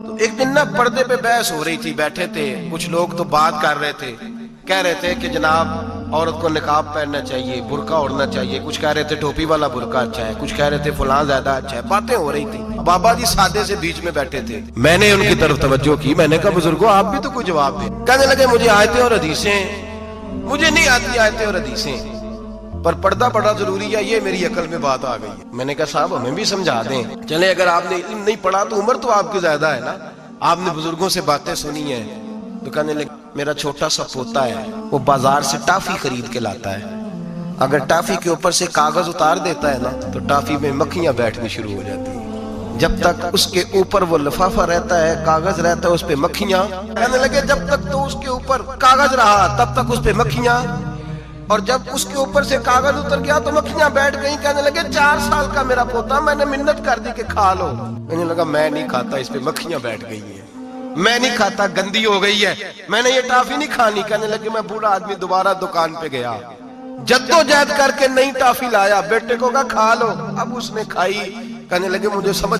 تو ایک دن نا پردے پہ بحث ہو رہی تھی، بیٹھے تھے کچھ لوگ تو بات کر رہے تھے، کہہ رہے تھے کہ جناب عورت کو نقاب پہننا چاہیے، برقع اوڑھنا چاہیے، کچھ کہہ رہے تھے ٹوپی والا برقع اچھا ہے، کچھ کہہ رہے تھے فلاں زیادہ اچھا ہے، باتیں ہو رہی تھی۔ بابا جی سادے سے بیچ میں بیٹھے تھے، میں نے ان کی طرف توجہ کی، میں نے کہا بزرگوں آپ بھی تو کوئی جواب دیں۔ کہنے لگے مجھے آیتیں اور حدیثیں مجھے نہیں آتی، آیتیں اور حدیثیں، پر پردہ بڑا ضروری ہے، یہ میری عقل میں بات آ گئی ہے۔ میں نے کہا صاحب ہمیں بھی سمجھا دیں، چلے اگر آپ نے علم نہیں پڑھا تو عمر تو آپ کی زیادہ ہے نا، آپ نے بزرگوں سے باتیں سنی ہیں۔ تو کہنے لگے میرا چھوٹا سا پوتا ہے، وہ بازار سے ٹافی خرید کے لاتا ہے، اگر ٹافی کے اوپر سے کاغذ اتار دیتا ہے نا تو ٹافی میں مکھیاں بیٹھنی شروع ہو جاتی ہیں، جب تک اس کے اوپر وہ لفافہ رہتا ہے، کاغذ رہتا ہے، اس پہ مکھیاں۔ کہنے لگے جب تک تو اس کے اوپر کاغذ رہا تب تک اس پہ مکھیاں، اور جب اس کے اوپر سے کاغذ اتر گیا تو مکھیاں بیٹھ گئیں۔ کہنے لگے 4 سال کا میرا پوتا، میں نے منت کر دی کہ کھا لو، کہنے لگا میں نہیں کھاتا، اس پہ مکھیاں بیٹھ گئی ہیں، میں نہیں کھاتا، گندی ہو گئی ہے، میں نے یہ ٹافی نہیں کھانی۔ کہنے لگے میں بوڑھا آدمی دوبارہ دکان پہ گیا، جدوجہد کر کے نئی ٹافی لایا، بیٹے کو کہا کھا لو، اب اس نے کھائی۔ کہنے لگے مجھے سمجھ